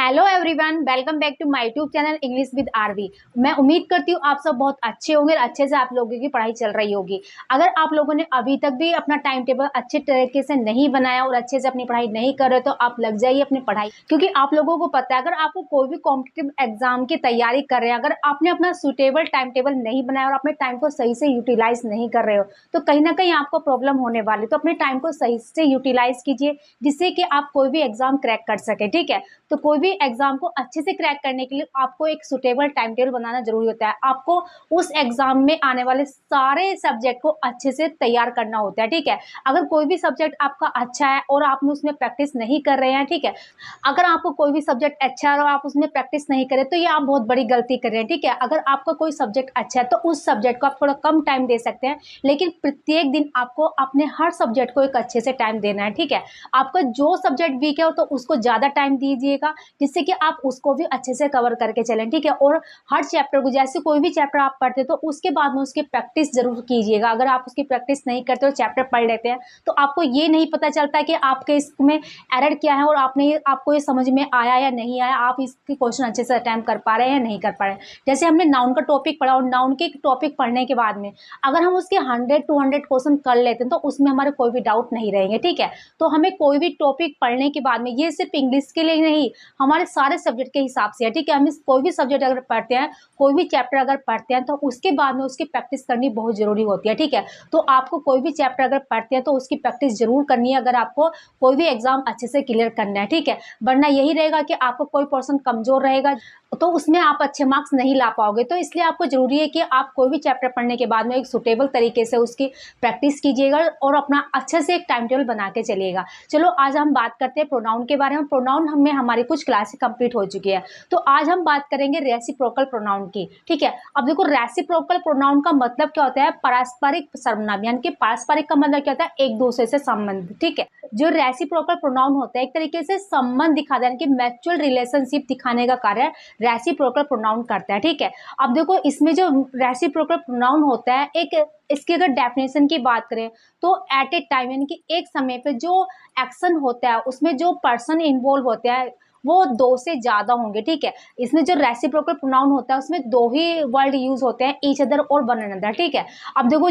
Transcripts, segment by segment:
Hello everyone, welcome back to my YouTube channel English with Aarvi. मैं उम्मीद करती हूँ आप सब बहुत अच्छे होंगे, अच्छे से आप लोगों की पढ़ाई चल रही होगी। अगर आप लोगों ने अभी तक भी अपना टाइम टेबल अच्छे तरीके से नहीं बनाया और अच्छे से अपनी पढ़ाई नहीं कर रहे तो आप लग जाइए अपनी पढ़ाई, क्योंकि आप लोगों को पता है अगर आपको कोई भी कॉम्पिटिटिव एग्जाम की तैयारी कर रहे हैं, अगर आपने अपना सुटेबल टाइम टेबल नहीं बनाया और अपने टाइम को सही से यूटिलाइज नहीं कर रहे हो तो कहीं ना कहीं आपको प्रॉब्लम होने वाली। तो अपने टाइम को सही से यूटिलाइज कीजिए जिससे कि आप कोई भी एग्जाम क्रैक कर सके। ठीक है, तो कोई भी एग्जाम को अच्छे से क्रैक करने के लिए आपको एक सुटेबल टाइम टेबल बनाना जरूरी होता है। आपको उस एग्जाम में आने वाले सारे सब्जेक्ट को अच्छे से तैयार करना होता है। ठीक है, अगर कोई भी सब्जेक्ट आपका अच्छा है और आप उसमें प्रैक्टिस नहीं कर रहे हैं, ठीक है, अगर आपको कोई भी सब्जेक्ट अच्छा है और आप उसमें प्रैक्टिस नहीं करें तो ये आप बहुत बड़ी गलती कर रहे हैं। ठीक है, अगर आपका कोई सब्जेक्ट अच्छा है तो उस सब्जेक्ट को आप थोड़ा कम टाइम दे सकते हैं, लेकिन प्रत्येक दिन आपको अपने हर सब्जेक्ट को एक अच्छे से टाइम देना है। ठीक है, आपका जो सब्जेक्ट वीक है तो उसको ज्यादा टाइम दीजिएगा जिससे कि आप उसको भी अच्छे से कवर करके चलें। ठीक है, और हर चैप्टर को, जैसे कोई भी चैप्टर आप पढ़ते हैं तो उसके बाद में उसकी प्रैक्टिस जरूर कीजिएगा। अगर आप उसकी प्रैक्टिस नहीं करते हो, चैप्टर पढ़ लेते हैं तो आपको ये नहीं पता चलता कि आपके इसमें एरर क्या है और आपको ये समझ में आया या नहीं आया, आप इसकी क्वेश्चन अच्छे से अटेम्प्ट कर पा रहे हैं या नहीं कर पा रहे हैं। जैसे हमने नाउन का टॉपिक पढ़ा और नाउन के टॉपिक पढ़ने के बाद में अगर हम उसके 100-200 क्वेश्चन कर लेते हैं तो उसमें हमारे कोई भी डाउट नहीं रहेंगे। ठीक है, तो हमें कोई भी टॉपिक पढ़ने के बाद में, ये सिर्फ इंग्लिश के लिए नहीं, हमारे सारे सब्जेक्ट के हिसाब से है। ठीक है, हम कोई भी सब्जेक्ट अगर पढ़ते हैं, कोई भी चैप्टर अगर पढ़ते हैं तो उसके बाद में उसकी प्रैक्टिस करनी बहुत जरूरी होती है। ठीक है, तो आपको कोई भी चैप्टर अगर पढ़ते हैं तो उसकी प्रैक्टिस जरूर करनी है अगर आपको कोई भी एग्जाम अच्छे से क्लियर करना है। ठीक है, वरना यही रहेगा कि आपको कोई पर्सन कमजोर रहेगा तो उसमें आप अच्छे मार्क्स नहीं ला पाओगे। तो इसलिए आपको जरूरी है कि आप कोई भी चैप्टर पढ़ने के बाद में एक सुटेबल तरीके से उसकी प्रैक्टिस कीजिएगा और अपना अच्छे से एक टाइम टेबल बना के चलिएगा। चलो आज हम बात करते हैं प्रोनाउन के बारे में। प्रोनाउन हमें हमारी कुछ क्लासेस कंप्लीट हो चुकी है, तो आज हम बात करेंगे रेसिप्रोकल प्रोनाउन की। ठीक है, अब देखो रेसिप्रोकल प्रोनाउन का मतलब क्या होता है? पारस्परिक सर्वनाम, यानी कि पारस्परिक का मतलब क्या होता है? एक दूसरे से संबंध। ठीक है, जो रेसिप्रोकल प्रोनाउन होता है एक तरीके से संबंध दिखाता है, यानी कि म्यूचुअल रिलेशनशिप दिखाने का कार्य रेसिप्रोकल प्रोनाउन करता है। ठीक है, अब देखो इसमें जो रेसिप्रोकल प्रोनाउन होता है, एक इसकी अगर डेफिनेशन की बात करें तो एट ए टाइम, यानी कि एक समय पे जो एक्शन होता है उसमें जो पर्सन इन्वॉल्व होते हैं वो दो से ज्यादा होंगे। ठीक है, इसमें जो रेसिप्रोकल प्रोनाउन होता है उसमें दो ही वर्ड यूज होते हैं, ईच अदर और वन अनदर। ठीक है, अब देखो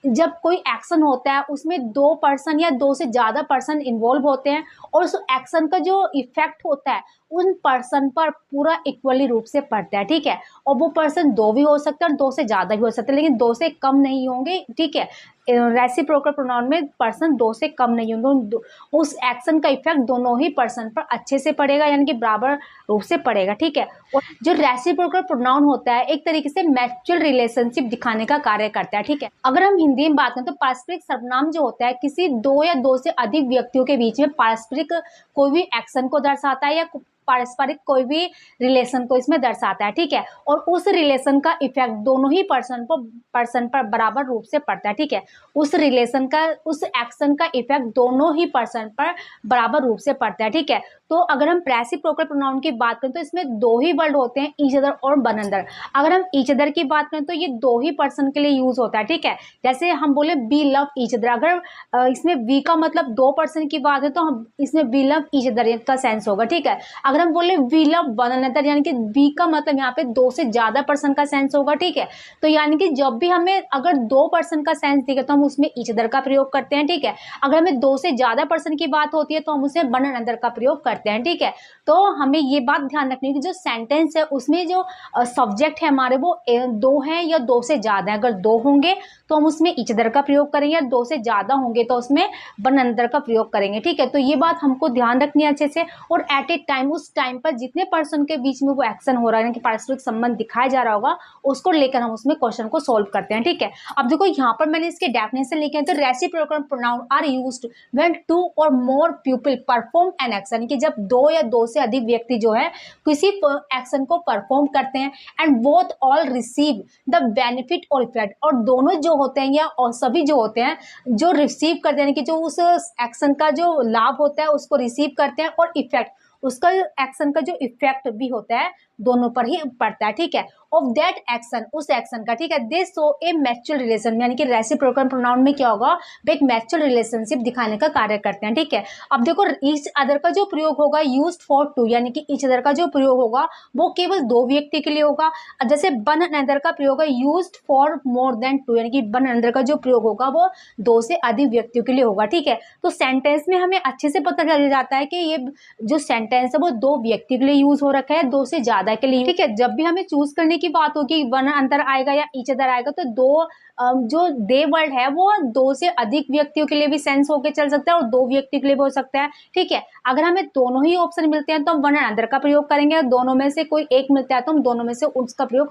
जब कोई एक्शन होता है उसमें दो पर्सन या दो से ज्यादा पर्सन इन्वॉल्व होते हैं और उस एक्शन का जो इफेक्ट होता है उन पर्सन पर पूरा इक्वली रूप से पड़ता है। ठीक है, और वो पर्सन दो भी हो सकते हैं और दो से ज्यादा भी हो सकते हैं, लेकिन दो से कम नहीं होंगे। ठीक है, रेसिप्रोकल प्रोनाउन में पर्सन दो से कम नहीं होंगे, उस एक्शन का इफेक्ट दोनों ही पर्सन पर अच्छे से पड़ेगा, यानी कि बराबर रूप से पड़ेगा। ठीक है, और जो रेसिप्रोकल प्रोनाउन होता है एक तरीके से म्यूचुअल रिलेशनशिप दिखाने का कार्य करता है। ठीक है, अगर हम हिंदी में बात करें तो पारस्परिक सर्वनाम जो होता है किसी दो या दो से अधिक व्यक्तियों के बीच में पारस्परिक कोई भी एक्शन को दर्शाता है या पारस्परिक कोई भी रिलेशन को इसमें दर्शाता है। ठीक है, और उस रिलेशन का इफेक्ट दोनों ही पर्सन पर बराबर रूप से पड़ता है। ठीक है, उस रिलेशन का, उस एक्शन का इफेक्ट दोनों ही पर्सन पर बराबर रूप से पड़ता है। ठीक है, तो अगर हम रेसिप्रोकल प्रोनाउन की बात करें तो इसमें दो ही वर्ड होते हैं, ईच अदर और वन अनदर। अगर हम ईच अदर की बात करें तो ये दो ही पर्सन के लिए यूज होता है। ठीक है, जैसे हम बोले वी लव ईच अदर, अगर इसमें वी का मतलब दो पर्सन की बात है तो हम इसमें वी लव ईच अदर का सेंस होगा। ठीक है, अगर हम बोले वी लव वन अनदर, यानी कि वी का मतलब यहाँ पे दो से ज्यादा पर्सन का सेंस होगा। ठीक है, तो यानी कि जब भी हमें अगर दो पर्सन का सेंस दिखे तो हम उसमें ईच अदर का प्रयोग करते हैं। ठीक है, अगर हमें दो से ज्यादा पर्सन की बात होती है तो हम उसे वन अनदर का प्रयोग करते हैं। ठीक है, तो हमें ये बात ध्यान रखनी है कि जो सेंटेंस है उसमें जो सब्जेक्ट है हमारे वो दो हैं या दो से ज्यादा है। अगर दो होंगे तो हम उसमें ईच अदर का प्रयोग करेंगे, या दो से ज्यादा होंगे तो उसमें वन अनदर का प्रयोग करेंगे। ठीक है, तो ये बात हमको ध्यान रखनी है अच्छे से। और एट ए टाइम, उस टाइम पर जितने पर्सन के बीच में वो एक्शन हो रहा है कि पारस्परिक संबंध दिखाया जा रहा होगा उसको लेकर हम उसमें क्वेश्चन को सोल्व करते हैं। ठीक है, अब देखो यहाँ पर मैंने इसके डेफिनेशन लिखे हैं, तो reciprocal pronoun are used when two और more people perform an action, कि जब दो या दो से अधिक व्यक्ति जो है किसी एक्शन को परफॉर्म करते हैं, and both all receive the benefit और इफेक्ट, और दोनों जो होते हैं या और सभी जो होते हैं जो रिसीव करते हैं, कि जो उस एक्शन का जो लाभ होता है उसको रिसीव करते हैं और इफेक्ट उसका एक्शन का जो इफेक्ट भी होता है दोनों पर ही पड़ता है, ठीक है। ऑफ दैट एक्शन, उस एक्शन का, ठीक है। दे शो ए मैच्योर रिलेशन, यानी कि रेसिप्रोकल प्रोनाउन में क्या होगा, वो एक मैच्योर रिलेशनशिप दिखाने का कार्य करते हैं, ठीक है। अब देखो ईच अदर का जो प्रयोग होगा यूज्ड फॉर टू, यानी कि ईच अदर का जो प्रयोग होगा वो केवल दो व्यक्ति के लिए होगा। जैसे वन अनदर का प्रयोग है used for more than two, यानी कि वन अनदर का जो प्रयोग होगा वो दो से अधिक व्यक्तियों के लिए होगा, ठीक है। तो सेंटेंस में हमें अच्छे से पता चल जाता है कि ये जो सेंटेंस है वो दो व्यक्ति के लिए यूज हो रखा है, दो से ज्यादा के लिए, ठीक है। जब भी हमें चूज करने की बात होगी वन अंतर आएगा या ईच अदर आएगा, तो दो जो दे वर्ड है वो दो से अधिक व्यक्तियों के लिए भी सेंस होकर चल सकता है और दो व्यक्ति के लिए भी हो सकता है, ठीक है। अगर हमें दोनों ही ऑप्शन मिलते हैं तो हम वन अंदर का प्रयोग करेंगे, दोनों में से कोई एक मिलता है तो हम दोनों में से उसका प्रयोग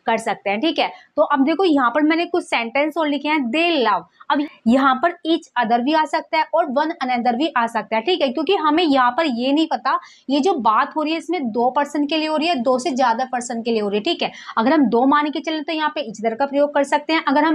कर सकते हैं, ठीक है। तो अब देखो यहाँ पर मैंने कुछ सेंटेंस और लिखे हैं, दे लव। अब यहाँ पर ईच अदर भी आ सकता है और वन अनदर भी आ सकता है, ठीक है, क्योंकि हमें यहाँ पर ये नहीं पता ये जो बात हो रही है इसमें दो पर्सन के लिए हो रही है, दो से ज्यादा पर्सन के लिए हो रही है, ठीक है। अगर हम दो मान के चले तो यहाँ पे ईच अदर का प्रयोग कर सकते हैं, अगर हम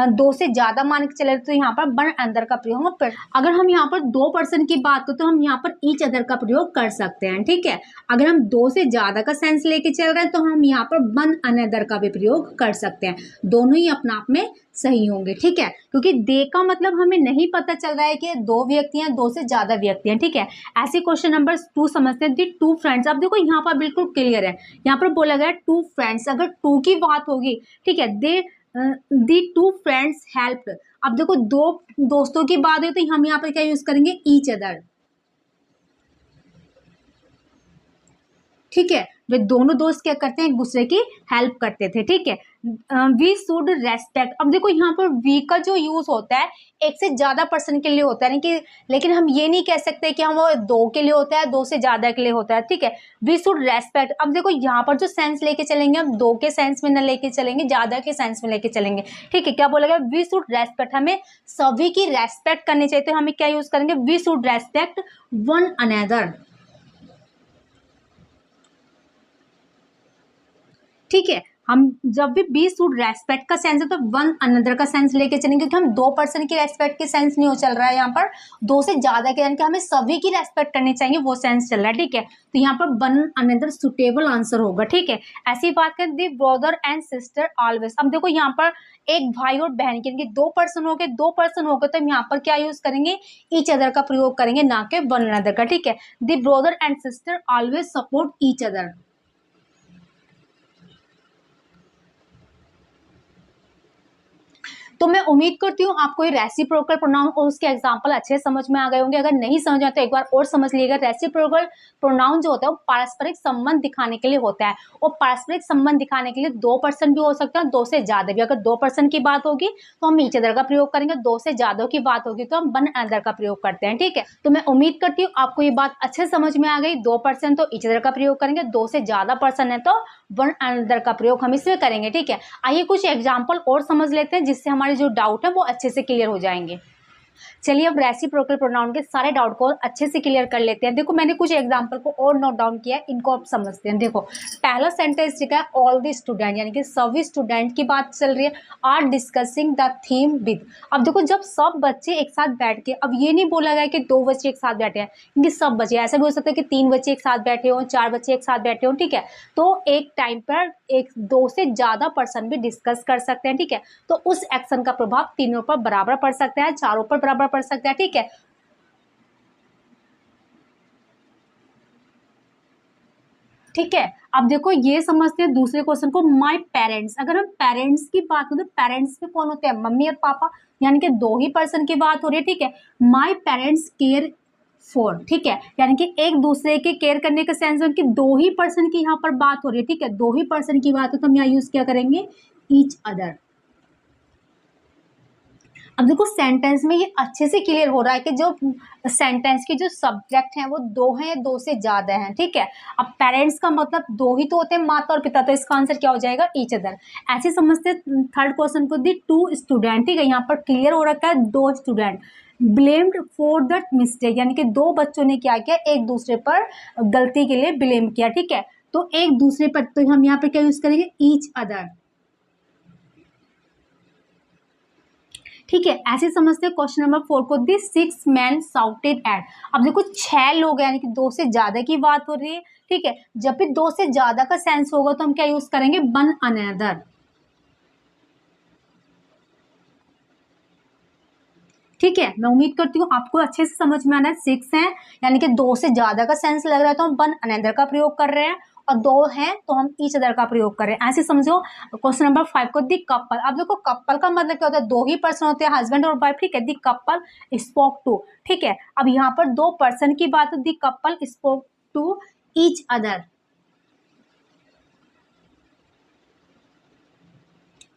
दो से ज्यादा मान के चले तो यहाँ पर वन अनदर का प्रयोग, अगर हम यहाँ पर दो पर्सन की बात करें तो हम यहाँ पर ईच अदर का प्रयोग कर सकते हैं, ठीक है। अगर हम दो से ज्यादा का सेंस लेके चल रहे हैं तो हम यहाँ पर वन अनदर का भी प्रयोग कर सकते हैं, दोनों ही अपना आप में सही होंगे, ठीक है। क्योंकि दे का मतलब हमें नहीं पता चल रहा है कि दो व्यक्ति हैं, दो से ज्यादा व्यक्ति हैं, ठीक है। ऐसे क्वेश्चन नंबर 2 समझते हैं, दी टू फ्रेंड्स। अब देखो यहाँ पर बिल्कुल क्लियर है, यहाँ पर बोला गया टू फ्रेंड्स, अगर टू की बात होगी, ठीक है, दे दी टू फ्रेंड्स हेल्प। अब देखो दो दोस्तों की बात है तो हम यहाँ पर क्या यूज करेंगे, ईच अदर, ठीक है। वे दोनों दोस्त क्या करते हैं, एक दूसरे की हेल्प करते थे, ठीक है। We should respect. अब देखो यहाँ पर वी का जो यूज होता है एक से ज्यादा पर्सन के लिए होता है, लेकिन हम ये नहीं कह सकते कि हम वो दो के लिए होता है, दो से ज्यादा के लिए होता है, ठीक है। We should respect. अब देखो यहाँ पर जो सेंस लेके चलेंगे हम दो के सेंस में न लेके चलेंगे, ज्यादा के सेंस में लेके चलेंगे, ठीक है। क्या बोला गया, वी शुड रेस्पेक्ट, हमें सभी की रेस्पेक्ट करनी चाहिए, तो हमें क्या यूज करेंगे, we should respect one another, ठीक है। हम जब भी बी शुड रेस्पेक्ट का सेंस है तो वन अनदर का सेंस लेके चलेंगे, क्योंकि हम दो पर्सन की रेस्पेक्ट के सेंस नहीं हो चल रहा है, यहाँ पर दो से ज्यादा के, यानी कि हमें सभी की रेस्पेक्ट करनी चाहिए वो सेंस चल रहा है, ठीक है। तो यहाँ पर वन अनदर सुटेबल आंसर होगा, ठीक है। ऐसी बात करें दी ब्रदर एंड सिस्टर ऑलवेज। अब देखो यहाँ पर एक भाई और बहन के, दो पर्सन हो गए, दो पर्सन हो गए तो हम यहाँ पर क्या यूज करेंगे, ईच अदर का प्रयोग करेंगे, ना कि वन अनदर का, ठीक है। The brother and sister always support each other. तो मैं उम्मीद करती हूँ आपको ये रेसिप्रोकल प्रोनाउन और उसके एग्जांपल अच्छे समझ में आ गए होंगे। अगर नहीं समझ आए तो एक बार और समझ लीजिएगा। रेसिप्रोकल प्रोनाउन जो होता है वो पारस्परिक संबंध दिखाने के लिए होता है, और पारस्परिक संबंध दिखाने के लिए दो पर्सन भी हो सकते हैं, दो से ज्यादा भी। अगर दो पर्सन की बात होगी तो हम ईच अदर का प्रयोग करेंगे, दो से ज्यादा की बात होगी तो हम वन अनदर का प्रयोग करते हैं, ठीक है। तो मैं उम्मीद करती हूँ आपको ये बात अच्छे समझ में आ गई। दो पर्सन तो ईच अदर का प्रयोग करेंगे, दो से ज्यादा पर्सन है तो वन अनदर का प्रयोग हम इसमें करेंगे, ठीक है। आइए कुछ एग्जाम्पल और समझ लेते हैं जिससे हमारे जो डाउट है वो अच्छे से क्लियर हो जाएंगे। चलिए अब रेसिप्रोकल प्रोनाउन के सारे डाउट को अच्छे से क्लियर कर लेते हैं। देखो मैंने कुछ एग्जांपल को और नोट डाउन किया है, इनको आप समझते हैं। देखो पहला सेंटेंस लिखा है ऑल द स्टूडेंट, यानी कि सभी स्टूडेंट की बात चल रही है, are discussing the theme with. अब देखो जब सब बच्चे एक साथ बैठ के, अब ये नहीं बोला गया कि दो बच्चे एक साथ बैठे हैं, क्योंकि सब बच्चे, ऐसा भी हो सकता है कि तीन बच्चे एक साथ बैठे हों, चार बच्चे एक साथ बैठे हों, ठीक है। तो एक टाइम पर एक दो से ज्यादा पर्सन भी डिस्कस कर सकते हैं, ठीक है। तो उस एक्शन का प्रभाव तीनों पर बराबर पड़ सकता है, चारों पर बराबर पड़ सकता है, ठीक है। ठीक है, अब देखो ये समझते हैं दूसरे क्वेश्चन को, माय पेरेंट्स। अगर हम पेरेंट्स की बात करें तो पेरेंट्स में कौन होते हैं, मम्मी और पापा, यानी कि दो ही पर्सन की बात हो रही है, ठीक है। माय पेरेंट्स केयर फॉर, ठीक है, यानी कि एक दूसरे के केयर करने का सेंस है कि दो ही पर्सन की यहाँ पर बात हो रही है, ठीक है। दो ही पर्सन की बात हो तो हम यहाँ यूज क्या करेंगे, ईच अदर। अब देखो सेंटेंस में ये अच्छे से क्लियर हो रहा है कि जो सेंटेंस के जो सब्जेक्ट हैं वो दो हैं या दो से ज्यादा हैं, ठीक है। अब पेरेंट्स का मतलब दो ही तो होते हैं, माता और पिता, तो इसका आंसर क्या हो जाएगा, ईच अदर। ऐसे समझते थर्ड क्वेश्चन को, दी टू स्टूडेंट, ठीक है। यहाँ पर क्लियर हो रखा है दो student, blamed for that mistake, यानी कि दो बच्चों ने क्या किया, एक दूसरे पर गलती के लिए ब्लेम किया, ठीक है। तो एक दूसरे पर, तो हम यहाँ पर क्या यूज करेंगे, ईच अदर। ठीक है, ऐसे समझते हैं क्वेश्चन नंबर 4 को, दी 6 मैन साउटेड एट। अब देखो 6 लोग हैं, यानी कि 2 से ज्यादा की बात हो रही है। ठीक है, जब भी 2 से ज्यादा का सेंस होगा तो हम क्या यूज करेंगे, वन अनदर। ठीक है, मैं उम्मीद करती हूँ आपको अच्छे से समझ में आना है। 6 है यानी कि 2 से ज्यादा का सेंस लग रहा है तो हम वन अनदर का प्रयोग कर रहे हैं, और 2 है तो हम ईच अदर का प्रयोग कर रहे हैं। ऐसे समझो क्वेश्चन नंबर 5 को, दी कपल। अब देखो कपल का मतलब क्या होता है, 2 ही पर्सन होते हैं, हस्बैंड और वाइफ। ठीक है, दी कपल स्पोक टू। ठीक है, अब यहाँ पर 2 पर्सन की बात है, the couple spoke to each other.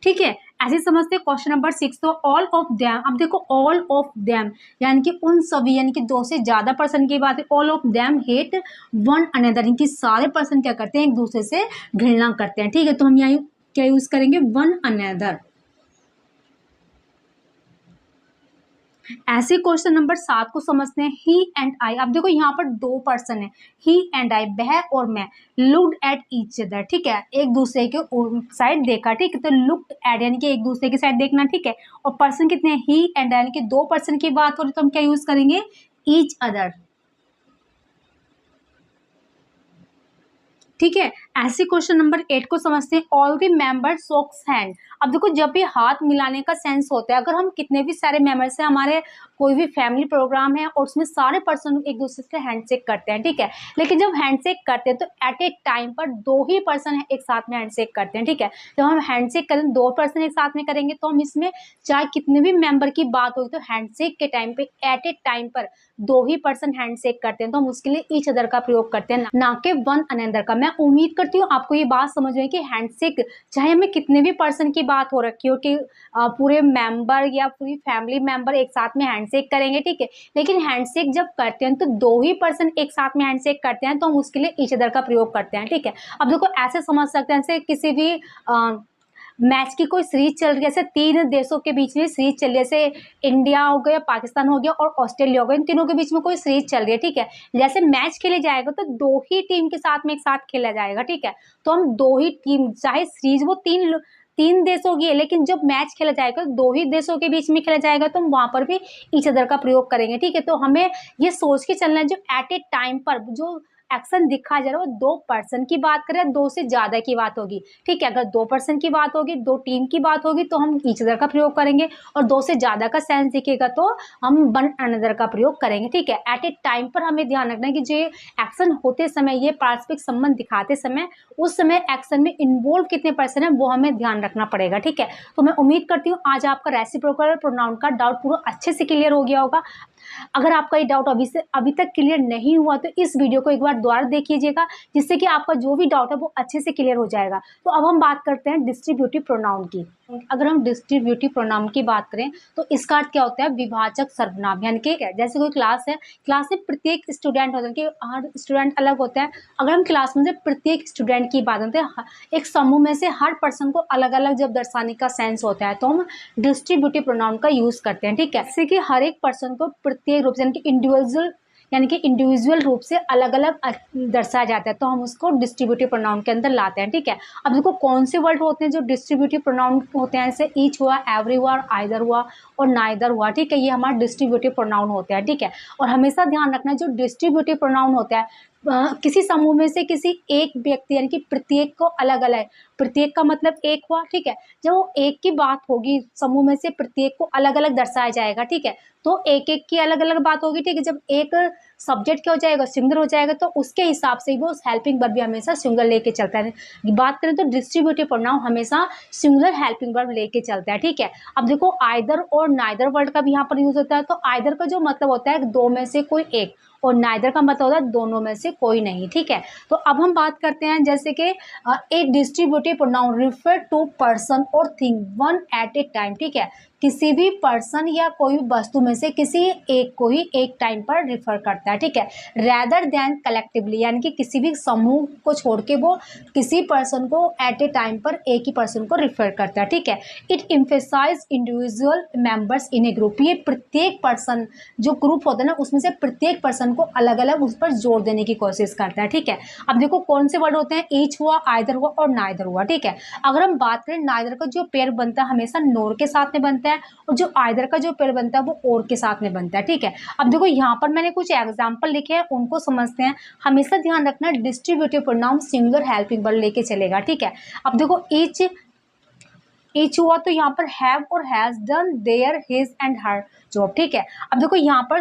ठीक है, ऐसे समझते हैं क्वेश्चन नंबर 6 तो, ऑल ऑफ देम। अब देखो ऑल ऑफ देम यानी कि उन सभी, यानी कि 2 से ज्यादा पर्सन की बात है। All of them hate one another, यानी कि सारे पर्सन क्या करते हैं, एक दूसरे से घृणा करते हैं। ठीक है, तो हम यहाँ क्या यूज करेंगे, वन अनदर। ऐसे क्वेश्चन नंबर 7 को समझते हैं, ही एंड आई। अब देखो यहाँ पर 2 पर्सन है, ही एंड आई, वह और मैं, लुक्ड एट ईच अदर। ठीक है, एक दूसरे के साइड देखा। ठीक है, तो लुक्ड एट यानी कि एक दूसरे की साइड देखना। ठीक है, और पर्सन कितने हैं, ही एंड आई, यानी कि 2 पर्सन की बात हो रही तो हम क्या यूज करेंगे, ईच अदर। ठीक है, ऐसे क्वेश्चन नंबर 8 को समझते हैं, ऑल द मेंबर शोक्स हैंड। अब देखो जब भी हाथ मिलाने का सेंस होता है, अगर हम कितने भी सारे मेंबर्स हैं, हमारे कोई भी फैमिली प्रोग्राम है और उसमें सारे पर्सन एक दूसरे से हैंडशेक करते हैं। ठीक है, लेकिन जब हैंडशेक करते हैं तो एट ए टाइम पर 2 ही पर्सन एक साथ में हैंडशेक करते हैं। ठीक है, जब हम हैंडशेक करें 2 पर्सन एक साथ में करेंगे तो हम इसमें चाहे कितने भी मेंबर की बात होगी तो हैंडशेक के टाइम पे एट ए टाइम पर 2 ही पर्सन हैंडशेक करते हैं, तो हम उसके लिए ईच अदर का प्रयोग करते हैं, ना कि वन अनदर का। मैं उम्मीद करती हूँ आपको ये बात समझ में कि हैंडशेक चाहे हमें कितने भी पर्सन की बात हो रखी हो कि पूरे मेंबर या पूरी फैमिली मेंबर एक साथ में हैंडशेक करेंगे। ठीक है, लेकिन हैंडशेक जब करते हैं तो 2 ही पर्सन एक साथ में हैंडशेक करते हैं, तो हम उसके लिए ईच अदर का प्रयोग करते हैं। ठीक है, अब देखो ऐसे समझ सकते हैं, जैसे किसी भी मैच की कोई सीरीज चल रही है, जैसे 3 देशों के बीच में सीरीज चल रही है, जैसे इंडिया हो गया, पाकिस्तान हो गया और ऑस्ट्रेलिया हो गया, इन तीनों के बीच में कोई सीरीज चल रही है। ठीक है, जैसे मैच खेले जाएगा तो 2 ही टीम के साथ में एक साथ खेला जाएगा। ठीक है, तो हम 2 ही टीम, चाहे सीरीज वो 3 देशों की है, लेकिन जब मैच खेला जाएगा 2 ही देशों के बीच में खेला जाएगा तो हम वहां पर भी ईच अदर का प्रयोग करेंगे। ठीक है, तो हमें ये सोच के चलना है जो एट ए टाइम पर जो एक्शन दिखा जा रहा है वो 2 पर्सन की बात करें, 2 से ज्यादा की बात होगी। ठीक है, अगर 2 पर्सन की बात होगी, 2 टीम की बात होगी तो हम ईच अदर का प्रयोग करेंगे, और 2 से ज्यादा का सेंस दिखेगा तो हम वन अनदर का प्रयोग करेंगे। ठीक है, एट ए टाइम पर हमें ध्यान रखना है कि जो एक्शन होते समय, ये पारस्परिक संबंध दिखाते समय, उस समय एक्शन में इन्वॉल्व कितने पर्सन है वो हमें ध्यान रखना पड़ेगा। ठीक है, तो मैं उम्मीद करती हूँ आज आपका रेसिप्रोकल प्रोनाउन का डाउट पूरा अच्छे से क्लियर हो गया होगा। अगर आपका ये डाउट अभी तक क्लियर नहीं हुआ तो इस वीडियो को एक बार दोबारा देखिएगा, जिससे कि आपका जो भी डाउट है वो अच्छे से क्लियर हो जाएगा। तो अब हम बात करते हैं डिस्ट्रीब्यूटिव प्रोनाउन की। अगर हम डिस्ट्रीब्यूटिव प्रोनाउन की बात करें तो इसका अर्थ क्या होता है, विभाजक सर्वनाम। यानी कि जैसे कोई क्लास है, क्लास में प्रत्येक स्टूडेंट होता है कि हर स्टूडेंट अलग होता है। अगर हम क्लास में से प्रत्येक स्टूडेंट की बात करते हैं, एक समूह में से हर पर्सन को अलग अलग जब दर्शाने का सेंस होता है तो हम डिस्ट्रीब्यूटिव प्रोनाउन का यूज करते हैं। ठीक है, जैसे कि हर एक पर्सन को प्रत्येक रूप से यानी कि इंडिविजुअल रूप से अलग अलग दर्शाया जाता है, तो हम उसको डिस्ट्रीब्यूटिव प्रोनाउन के अंदर लाते हैं। ठीक है, अब देखो कौन से वर्ड होते हैं जो डिस्ट्रीब्यूटिव प्रोनाउन होते हैं, जैसे ईच हुआ, एवरी हुआ, आइदर हुआ और नाइदर हुआ। ठीक है, ये हमारा डिस्ट्रीब्यूटिव प्रोनाउन होते हैं। ठीक है, और हमेशा ध्यान रखना जो डिस्ट्रीब्यूटिव प्रोनाउन होता है किसी समूह में से किसी एक व्यक्ति यानी कि प्रत्येक को अलग अलग, प्रत्येक का मतलब एक हुआ। ठीक है, जब वो एक की बात होगी समूह में से प्रत्येक को अलग अलग दर्शाया जाएगा। ठीक है, तो एक एक की अलग अलग बात होगी। ठीक है, जब एक सब्जेक्ट क्या हो जाएगा, सिंगुलर हो जाएगा, तो उसके हिसाब से वो हेल्पिंग वर्ब भी हमेशा सिंगुलर लेके चलता है। बात करें तो डिस्ट्रीब्यूटिव प्रोनाउन हमेशा सिंगुलर हेल्पिंग वर्ब लेके चलता है। ठीक है, अब देखो आइदर और नाइदर वर्ड का भी यहाँ पर यूज होता है। तो आइदर का जो मतलब होता है 2 में से कोई एक, और नाइदर का मतलब होता है दोनों में से कोई नहीं। ठीक है, तो अब हम बात करते हैं जैसे कि एक distributive pronoun refer to person और thing one at a time. ठीक है, किसी भी पर्सन या कोई भी वस्तु में से किसी एक को ही एक टाइम पर रिफर करता है। ठीक है, रेदर देन कलेक्टिवली, यानी कि किसी भी समूह को छोड़ के वो किसी पर्सन को एट ए टाइम पर एक ही पर्सन को रिफर करता है। ठीक है, it emphasise individual members in a group, ये प्रत्येक पर्सन जो ग्रुप होता है ना उसमें से प्रत्येक पर्सन को अलग अलग उस पर जोर देने की कोशिश करता है। ठीक है, अब देखो कौन से वर्ड होते हैं, ईच हुआ, आइदर हुआ और नाइदर हुआ। ठीक है, अगर हम बात करें नाइदर का जो पेयर बनता है हमेशा नोर के साथ में बनता है, बनता है, और जो आइदर का जो पेयर बनता है वो और के साथ में बनता है, ठीक है। अब देखो यहाँ पर मैंने कुछ एग्जाम्पल लिखे हैं, उनको समझते हैं। हमेशा ध्यान रखना distributive pronoun singular helping verb लेके चलेगा, ठीक है। अब देखो ईच हुआ तो यहाँ पर हैव और has done their his and her job, ठीक है। अब देखो यहाँ पर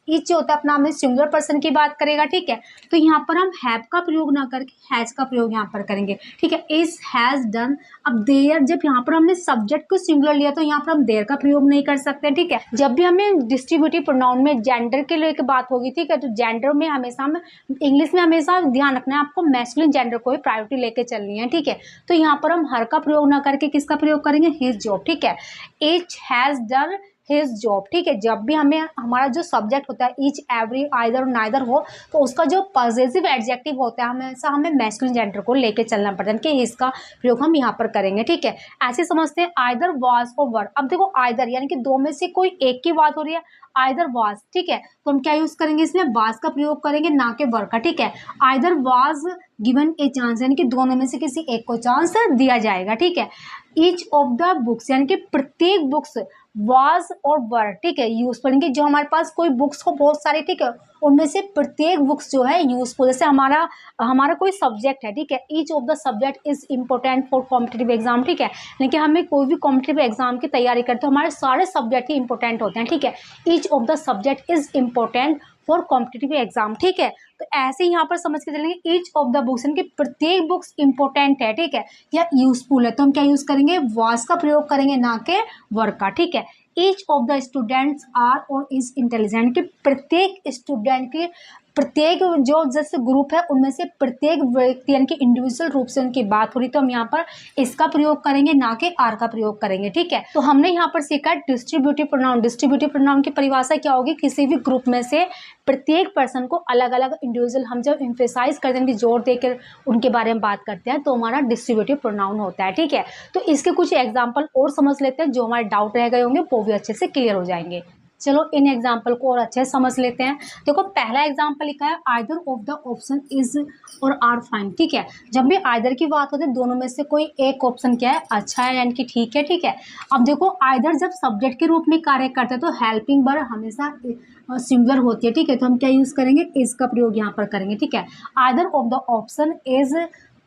ईच होता है अपना हमें सिंगुलर पर्सन की बात करेगा, ठीक है। तो यहाँ पर हम हैव का प्रयोग ना करके हैज का प्रयोग यहाँ पर करेंगे, ठीक है। Is has done. अब देयर, जब यहाँ पर हमने सब्जेक्ट को सिंगुलर लिया तो यहाँ पर हम देयर का प्रयोग नहीं कर सकते, ठीक है। जब भी हमें डिस्ट्रीब्यूटिव प्रोनाउन में जेंडर के लेकर बात होगी, ठीक है, तो जेंडर में हमेशा हम इंग्लिश में हमेशा ध्यान रखना है आपको मैस्कुलिन जेंडर को ही प्रायोरिटी लेके चलनी है, ठीक है। तो यहाँ पर हम हर का प्रयोग ना करके किसका प्रयोग करेंगे, हिज जॉब, ठीक है। Each has done his job, ठीक है। जब भी हमें हमारा जो सब्जेक्ट होता है ईच, एवरी, आइदर और नाइदर हो, तो उसका जो पॉजिटिव एडजेक्टिव होता है हमेशा हमें मैस्कुलिन जेंडर को लेके चलना पड़ता है कि इसका प्रयोग हम यहाँ पर करेंगे, ठीक है। ऐसे समझते हैं आइदर वाज और वर। अब देखो आइदर यानी कि दो में से कोई एक की बात हो रही है, आइदर वाज, ठीक है, तो हम क्या यूज करेंगे, इसमें वाज का प्रयोग करेंगे ना कि वर का, ठीक है। Either was given a chance यानी कि दोनों में से किसी एक को चांस दिया जाएगा, ठीक है। ईच ऑफ द बुक्स यानी कि प्रत्येक बुक्स वाज और वर, ठीक है, यूज करेंगे। जो हमारे पास कोई बुक्स हो बहुत सारी, ठीक है, उनमें से प्रत्येक बुक्स जो है यूजफुल। जैसे हमारा कोई सब्जेक्ट है, ठीक है, each of the subject is important for competitive exam, ठीक है। लेकिन हमें कोई भी कॉम्पिटिटिव एग्जाम की तैयारी करते हो हमारे सारे सब्जेक्ट ही इंपॉर्टेंट होते हैं, ठीक है। Each of the subject is important for competitive exam, ठीक है। तो ऐसे ही यहाँ पर समझ के चलेंगे ईच ऑफ द बुक्स यानी कि प्रत्येक बुक्स इंपॉर्टेंट है, ठीक है, या यूजफुल है, तो हम क्या यूज करेंगे, वाज का प्रयोग करेंगे ना के वर का, ठीक है। Each of the students are और इज इंटेलिजेंट कि प्रत्येक स्टूडेंट के प्रत्येक जो जैसे ग्रुप है उनमें से प्रत्येक व्यक्ति यानी कि इंडिविजुअल रूप से उनकी बात हो रही, तो हम यहाँ पर इसका प्रयोग करेंगे ना कि आर का प्रयोग करेंगे, ठीक है। तो हमने यहाँ पर सीखा डिस्ट्रीब्यूटिव प्रोनाउन। डिस्ट्रीब्यूटिव प्रोनाउन की परिभाषा क्या होगी, किसी भी ग्रुप में से प्रत्येक पर्सन को अलग अलग इंडिविजुअल हम जब इम्फेसाइज करते हैं, जोर देकर उनके बारे में बात करते हैं, तो हमारा डिस्ट्रीब्यूटिव प्रोनाउन होता है, ठीक है। तो इसके कुछ एग्जाम्पल और समझ लेते हैं, जो हमारे डाउट रह गए होंगे वो भी अच्छे से क्लियर हो जाएंगे। चलो इन एग्जाम्पल को और अच्छे से समझ लेते हैं। देखो पहला एग्जाम्पल लिखा है either of the option is और आर फाइन, ठीक है। जब भी आइदर की बात होती है दोनों में से कोई एक ऑप्शन क्या है, अच्छा है यानी कि ठीक है, ठीक है। अब देखो आइदर जब सब्जेक्ट के रूप में कार्य करते हैं तो हेल्पिंग वर्ब हमेशा सिंगुलर होती है, ठीक है। तो हम क्या यूज करेंगे, इज का प्रयोग यहाँ पर करेंगे, ठीक है। Either of the option is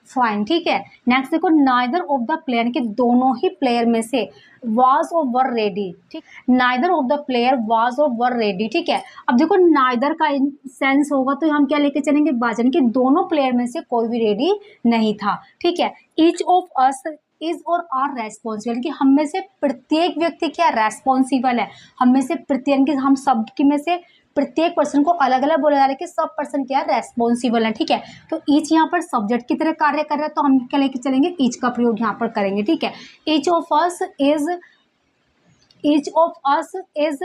fine, ठीक है। नेक्स्ट देखो नाइदर ऑफ द प्लेयर कि दोनों ही प्लेयर में से वाज और वर रेडी, ठीक। Neither of the player was और वर रेडी, ठीक है। अब देखो नाइदर का सेंस होगा तो हम क्या लेके चलेंगे, वाजन कि दोनों प्लेयर में से कोई भी रेडी नहीं था, ठीक है। ईच ऑफ अस इज और आर रेस्पॉन्सिबल कि हम में से प्रत्येक व्यक्ति क्या रेस्पॉन्सिबल है, हम में से प्रत्येक हम सब की में से प्रत्येक पर्सन को अलग अलग बोला जा रहा है कि सब पर्सन क्या रेस्पॉन्सिबल है, ठीक है। तो ईच यहाँ पर सब्जेक्ट की तरह कार्य कर रहा है तो हम क्या लेके चलेंगे, ईच का प्रयोग यहाँ पर करेंगे, ठीक है। Each of us is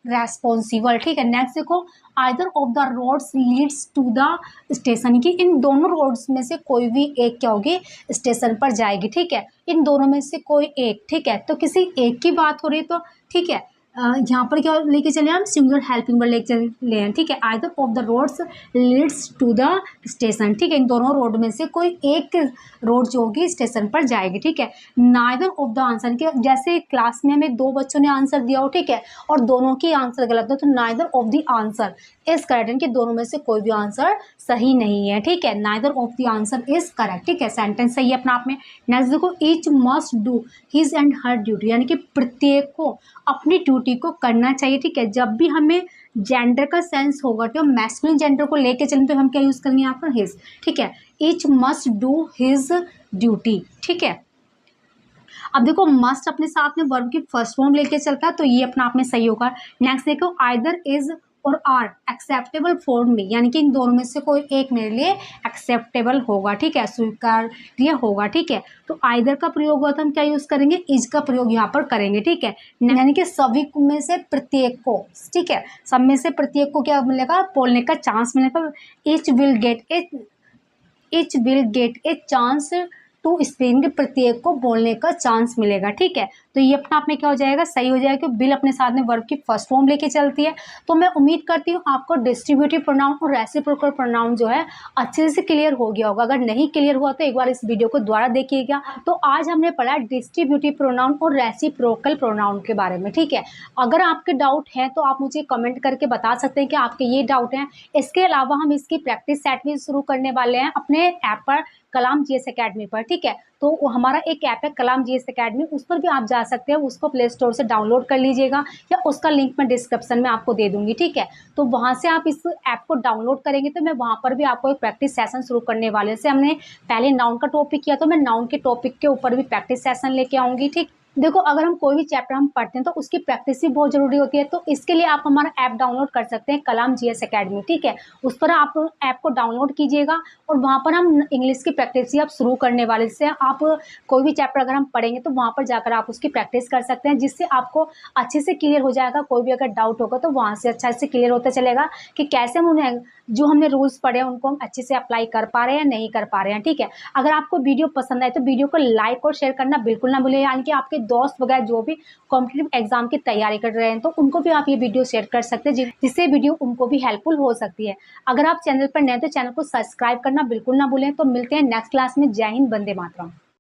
responsible, ठीक है। नेक्स्ट देखो either of the roads leads to the station कि इन दोनों रोड्स में से कोई भी एक क्या होगी, स्टेशन पर जाएगी, ठीक है। इन दोनों में से कोई एक, ठीक है। तो किसी एक की बात हो रही है तो ठीक है, यहाँ पर क्या लेके चले हम, सिंगुलर हेल्पिंग वर्ब लेके चले हैं, ठीक है। Either of the roads leads to the station, ठीक है। इन दोनों रोड में से कोई एक रोड जो होगी स्टेशन पर जाएगी, ठीक है। नाइदर ऑफ द आंसर के जैसे क्लास में हमें दो बच्चों ने आंसर दिया हो, ठीक है, और दोनों की आंसर गलत हो तो neither of the answer is correct कि दोनों में से कोई भी आंसर सही नहीं है, ठीक है। Neither of the answer is correct, ठीक है, सेंटेंस सही है अपना आप में। नेक्स्ट देखो each must do his and her duty यानी कि प्रत्येक को अपनी ड्यूटी को करना चाहिए, ठीक है। जब भी हमें जेंडर का सेंस होगा तो मैस्कुलिन जेंडर को लेके चलें तो हम क्या यूज करेंगे यहाँ पर, हिज, ठीक है। Each must do his duty, ठीक है। अब देखो मस्ट अपने साथ में वर्ब की फर्स्ट फॉर्म लेके चलता है तो ये अपना आप में सही होगा। नेक्स्ट देखो आइदर इज और आर एक्सेप्टेबल फॉर्म में यानी कि इन दोनों में से कोई एक मेरे लिए एक्सेप्टेबल होगा, ठीक है, स्वीकार्य होगा, ठीक है। तो आइदर का प्रयोग हुआ तो हम क्या यूज करेंगे, इज का प्रयोग यहाँ पर करेंगे, ठीक है। यानी कि सभी में से प्रत्येक को, ठीक है, सब में से प्रत्येक को क्या मिलेगा, बोलने का चांस मिलेगा। Each will get a chance तो स्पेलिंग के प्रत्येक को बोलने का चांस मिलेगा। ठीक है, तो ये अपना आप में क्या हो जाएगा, सही हो जाएगा, क्योंकि विल अपने साथ में वर्ब की फर्स्ट फॉर्म लेके चलती है। तो मैं उम्मीद करती हूँ आपको डिस्ट्रीब्यूटिव प्रोनाउन और रेसिप्रोकल प्रोनाउन जो है अच्छे से क्लियर हो गया होगा। अगर नहीं क्लियर हुआ तो एक बार इस वीडियो को दोबारा देखिएगा। तो आज हमने पढ़ा डिस्ट्रीब्यूटिव प्रोनाउन और रेसिप्रोकल प्रोनाउन के बारे में। ठीक है, अगर आपके डाउट हैं तो आप मुझे कमेंट करके बता सकते हैं कि आपके ये डाउट हैं। इसके अलावा हम इसकी प्रैक्टिस सेट भी शुरू करने वाले हैं अपने ऐप पर, कलाम जीएस एकेडमी पर। ठीक है, तो वो हमारा एक ऐप है कलाम जीएस एकेडमी, उस पर भी आप जा सकते हैं, उसको प्ले स्टोर से डाउनलोड कर लीजिएगा या उसका लिंक मैं डिस्क्रिप्शन में आपको दे दूंगी। ठीक है, तो वहां से आप इस ऐप को डाउनलोड करेंगे तो मैं वहां पर भी आपको एक प्रैक्टिस सेशन शुरू करने वाले से, हमने पहले नाउन का टॉपिक किया तो मैं नाउन के टॉपिक के ऊपर भी प्रैक्टिस सेशन लेके आऊंगी। ठीक, देखो अगर हम कोई भी चैप्टर हम पढ़ते हैं तो उसकी प्रैक्टिस भी बहुत जरूरी होती है। तो इसके लिए आप हमारा ऐप डाउनलोड कर सकते हैं कलाम जीएस एकेडमी। ठीक है, उस पर आप ऐप को डाउनलोड कीजिएगा और वहां पर हम इंग्लिश की प्रैक्टिस ही आप शुरू करने वाले से, आप कोई भी चैप्टर अगर हम पढ़ेंगे तो वहां पर जाकर आप उसकी प्रैक्टिस कर सकते हैं, जिससे आपको अच्छे से क्लियर हो जाएगा। कोई भी अगर डाउट होगा तो वहां से अच्छा से क्लियर होता चलेगा कि कैसे हम उन्हें जो हमने रूल्स पढ़े हैं उनको हम अच्छे से अप्लाई कर पा रहे हैं या नहीं कर पा रहे हैं। ठीक है, अगर आपको वीडियो पसंद आए तो वीडियो को लाइक और शेयर करना बिल्कुल ना भूलें, यानी कि आपके दोस्त वगैरह जो भी कॉम्पिटिटिव एग्जाम की तैयारी कर रहे हैं तो उनको भी आप ये वीडियो शेयर कर सकते हैं, जिससे वीडियो उनको भी हेल्पफुल हो सकती है। अगर आप चैनल पर नए हैं तो चैनल को सब्सक्राइब करना बिल्कुल ना भूलें। तो मिलते हैं नेक्स्ट क्लास में। जय हिंद, वंदे मातरम।